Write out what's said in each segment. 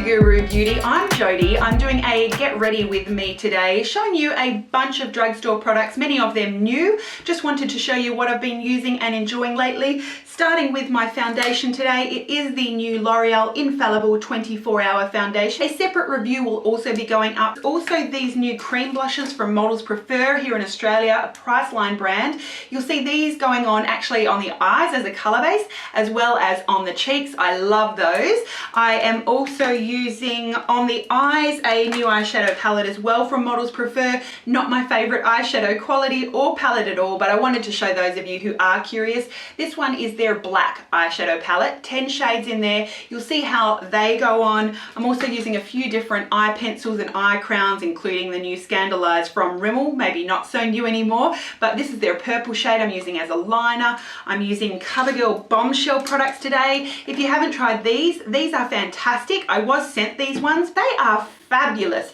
Guru Beauty. I'm Jodie. I'm doing a get ready with me today, showing you a bunch of drugstore products, many of them new. Just wanted to show you what I've been using and enjoying lately. Starting with my foundation today, it is the new L'Oreal Infallible 24-Hour Foundation. A separate review will also be going up. Also these new cream blushes from Models Prefer here in Australia, a Priceline brand. You'll see these going on actually on the eyes as a colour base, as well as on the cheeks. I love those. I am also using on the eyes a new eyeshadow palette as well from Models Prefer. Not my favourite eyeshadow quality or palette at all, but I wanted to show those of you who are curious. This one is their black eyeshadow palette, 10 shades in there. You'll see how they go on. I'm also using a few different eye pencils and eye crowns, including the new Scandalized from Rimmel, maybe not so new anymore, but this is their purple shade I'm using as a liner. I'm using Covergirl Bombshell products today. If you haven't tried these are fantastic. I was sent these ones. They are fabulous.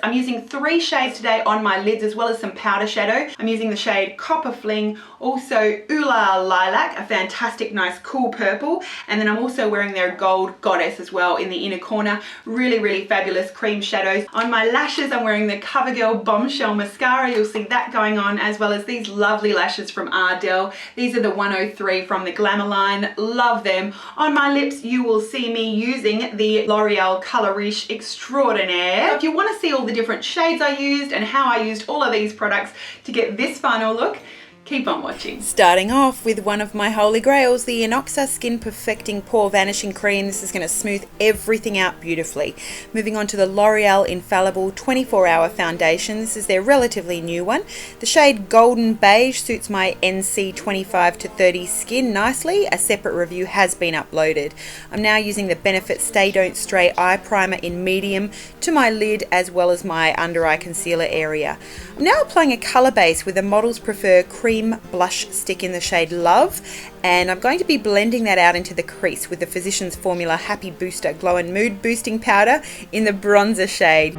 I'm using 3 shades today on my lids, as well as some powder shadow. I'm using the shade Copper Fling, also Lilac, a fantastic nice cool purple, and then I'm also wearing their Gold Goddess as well in the inner corner. Really fabulous cream shadows. On my lashes I'm wearing the Covergirl Bombshell mascara. You'll see that going on, as well as these lovely lashes from Ardell. These are the 103 from the Glamour line. Love them. On my lips you will see me using the L'Oreal Color Riche Extraordinaire. If you want to see all the different shades I used and how I used all of these products to get this final look, keep on watching. Starting off with one of my holy grails, the INNOXA Skin Perfecting Pore Vanishing Cream. This is going to smooth everything out beautifully. Moving on to the L'Oreal Infallible 24-Hour Foundation. This is their relatively new one. The shade Golden Beige suits my NC 25 to 30 skin nicely. A separate review has been uploaded. I'm now using the Benefit Stay Don't Stray Eye Primer in medium to my lid, as well as my under eye concealer area. I'm now applying a colour base with the Models Prefer Cream blush stick in the shade Love, and I'm going to be blending that out into the crease with the Physicians Formula Happy Booster Glow and Mood Boosting Powder in the bronzer shade.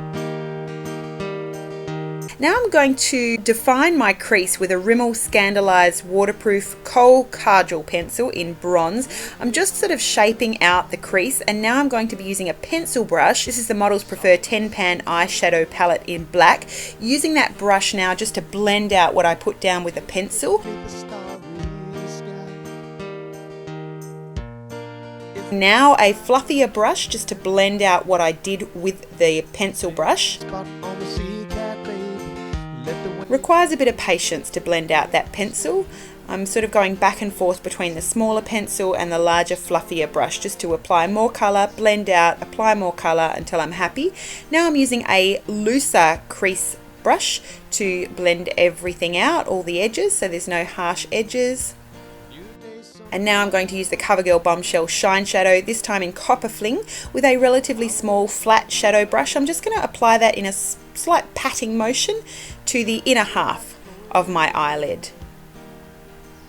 Now I'm going to define my crease with a Rimmel Scandalized Waterproof Kohl Kajal pencil in bronze. I'm just sort of shaping out the crease, and now I'm going to be using a pencil brush. This is the Models Prefer 10 Pan Eyeshadow Palette in black. Using that brush now just to blend out what I put down with a pencil. Now a fluffier brush just to blend out what I did with the pencil brush. Requires a bit of patience to blend out that pencil. I'm sort of going back and forth between the smaller pencil and the larger fluffier brush just to apply more colour, blend out, apply more colour until I'm happy. Now I'm using a looser crease brush to blend everything out, all the edges, so there's no harsh edges. And now I'm going to use the Covergirl Bombshell Shine Shadow, this time in Copper Fling, with a relatively small flat shadow brush. I'm just going to apply that in a slight patting motion to the inner half of my eyelid.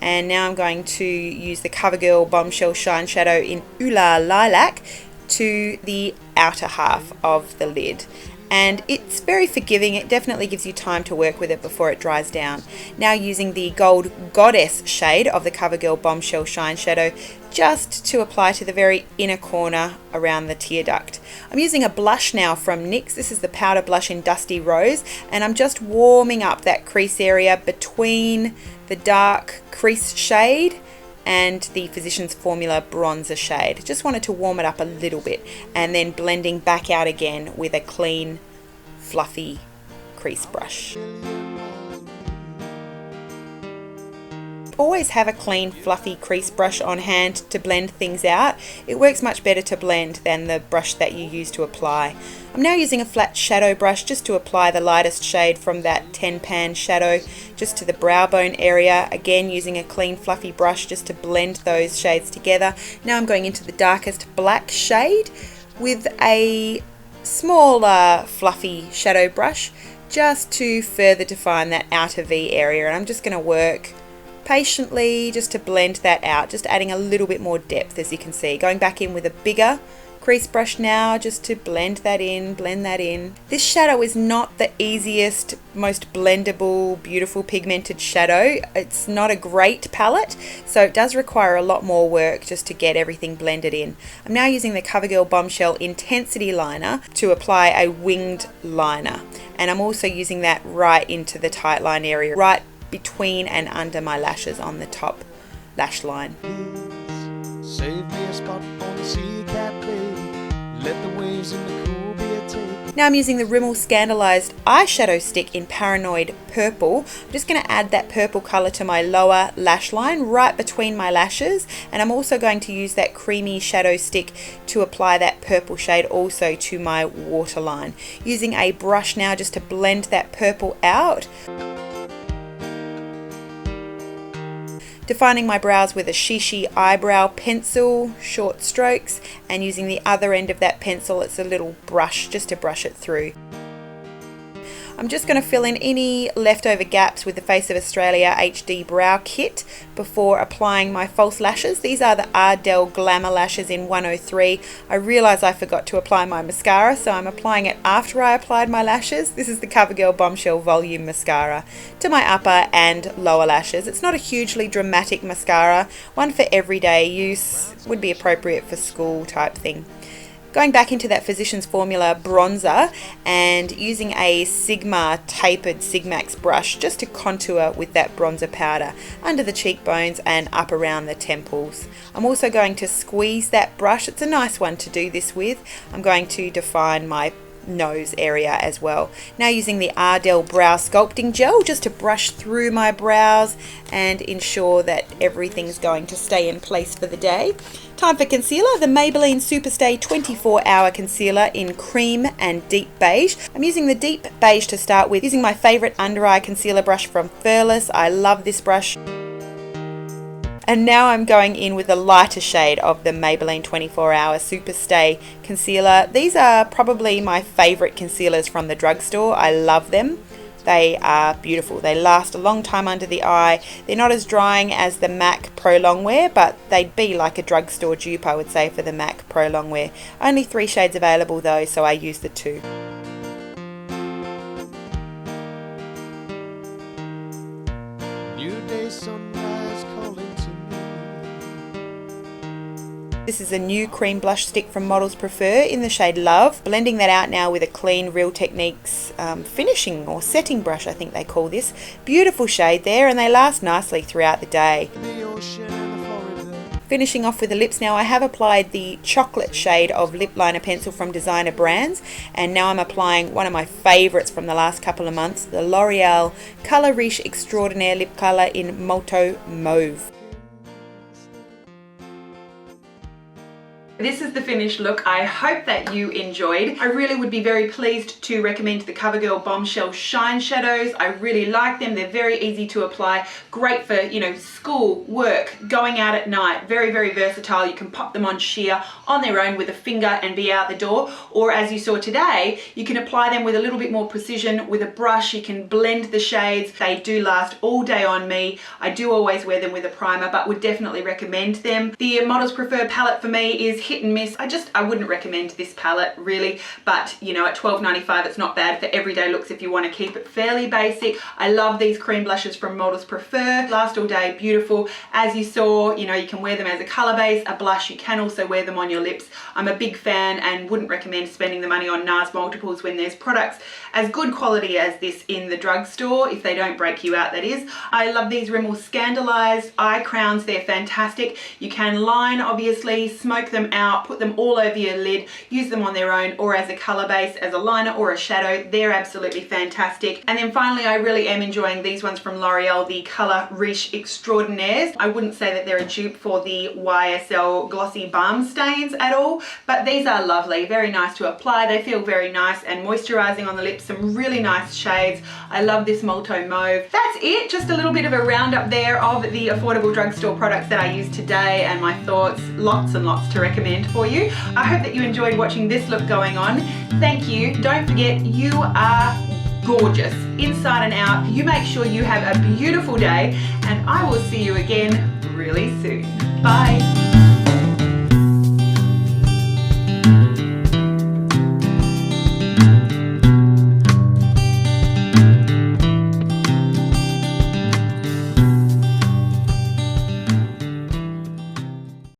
And now I'm going to use the Covergirl Bombshell Shine Shadow in Lilac to the outer half of the lid. And it's very forgiving. It definitely gives you time to work with it before it dries down. Now using the Gold Goddess shade of the Covergirl Bombshell Shine Shadow just to apply to the very inner corner around the tear duct. I'm using a blush now from NYX. This is the powder blush in Dusty Rose, and I'm just warming up that crease area between the dark crease shade and the Physicians Formula bronzer shade. Just wanted to warm it up a little bit, and then blending back out again with a clean, fluffy crease brush. Always have a clean, fluffy crease brush on hand to blend things out. It works much better to blend than the brush that you use to apply. I'm now using a flat shadow brush just to apply the lightest shade from that 10 Pan shadow just to the brow bone area. Again, using a clean, fluffy brush just to blend those shades together. Now I'm going into the darkest black shade with a smaller, fluffy shadow brush just to further define that outer V area. And I'm just going to work patiently just to blend that out, just adding a little bit more depth, as you can see. Going back in with a bigger crease brush now just to blend that in, blend that in. This shadow is not the easiest, most blendable, beautiful pigmented shadow. It's not a great palette, so it does require a lot more work just to get everything blended in. I'm now using the Covergirl Bombshell Intensity Liner to apply a winged liner, and I'm also using that right into the tight line area, right between and under my lashes on the top lash line. Save me a spot on the sea cat bay. Let the waves in the cool be a take. Now I'm using the Rimmel Scandalized eyeshadow stick in Paranoid Purple. I'm just going to add that purple colour to my lower lash line right between my lashes, and I'm also going to use that creamy shadow stick to apply that purple shade also to my waterline. Using a brush now just to blend that purple out. Defining my brows with a Shishi eyebrow pencil, short strokes, and using the other end of that pencil, it's a little brush just to brush it through. I'm just going to fill in any leftover gaps with the Face of Australia HD Brow Kit before applying my false lashes. These are the Ardell Glamour Lashes in 103. I realise I forgot to apply my mascara, so I'm applying it after I applied my lashes. This is the Covergirl Bombshell Volume Mascara to my upper and lower lashes. It's not a hugely dramatic mascara, one for everyday use, would be appropriate for school type thing. Going back into that Physicians Formula bronzer and using a Sigma tapered Sigmax brush just to contour with that bronzer powder under the cheekbones and up around the temples. I'm also going to squeeze that brush. It's a nice one to do this with. I'm going to define my nose area as well. Now using the Ardell Brow Sculpting Gel just to brush through my brows and ensure that everything's going to stay in place for the day. Time for concealer, the Maybelline Superstay 24-Hour Concealer in Cream and Deep Beige. I'm using the Deep Beige to start with, using my favourite under eye concealer brush from Furless. I love this brush. And now I'm going in with a lighter shade of the Maybelline 24-Hour Superstay Concealer. These are probably my favourite concealers from the drugstore. I love them. They are beautiful. They last a long time under the eye. They're not as drying as the MAC Pro Longwear, but they'd be like a drugstore dupe, I would say, for the MAC Pro Longwear. Only 3 shades available though, so I use the 2. New day sunrise calling to me. This is a new cream blush stick from Models Prefer in the shade Love. Blending that out now with a clean Real Techniques finishing or setting brush, I think they call this. Beautiful shade there, and they last nicely throughout the day. The ocean and the Florida. Finishing off with the lips now, I have applied the chocolate shade of lip liner pencil from Designer Brands, and now I'm applying one of my favourites from the last couple of months, the L'Oreal Color Riche Extraordinaire Lip Colour in Molto Mauve. This is the finished look. I hope that you enjoyed. I really would be very pleased to recommend the Covergirl Bombshell Shine Shadows. I really like them. They're very easy to apply. Great for, you know, school, work, going out at night. Very, very versatile. You can pop them on sheer on their own with a finger and be out the door. Or as you saw today, you can apply them with a little bit more precision with a brush. You can blend the shades. They do last all day on me. I do always wear them with a primer, but would definitely recommend them. The Models Prefer palette for me is hit and miss. I wouldn't recommend this palette really, but you know, at $12.95 it's not bad for everyday looks if you want to keep it fairly basic. I love these cream blushes from Models Prefer. Last all day, beautiful. As you saw, you know, you can wear them as a color base, a blush. You can also wear them on your lips. I'm a big fan and wouldn't recommend spending the money on NARS multiples when there's products as good quality as this in the drugstore, if they don't break you out, that is. I love these Rimmel Scandalized eye crowns. They're fantastic. You can line, obviously, smoke them out, put them all over your lid, use them on their own or as a color base, as a liner or a shadow. They're absolutely fantastic. And then finally, I really am enjoying these ones from L'Oreal, the Color Riche Extraordinaires. I wouldn't say that they're a dupe for the YSL Glossy Balm Stains at all, but these are lovely. Very nice to apply. They feel very nice and moisturizing on the lips. Some really nice shades. I love this Molto Mauve. That's it. Just a little bit of a roundup there of the affordable drugstore products that I used today and my thoughts. Lots and lots to recommend for you. I hope that you enjoyed watching this look going on. Thank you. Don't forget, you are gorgeous inside and out. You make sure you have a beautiful day, and I will see you again really soon. Bye.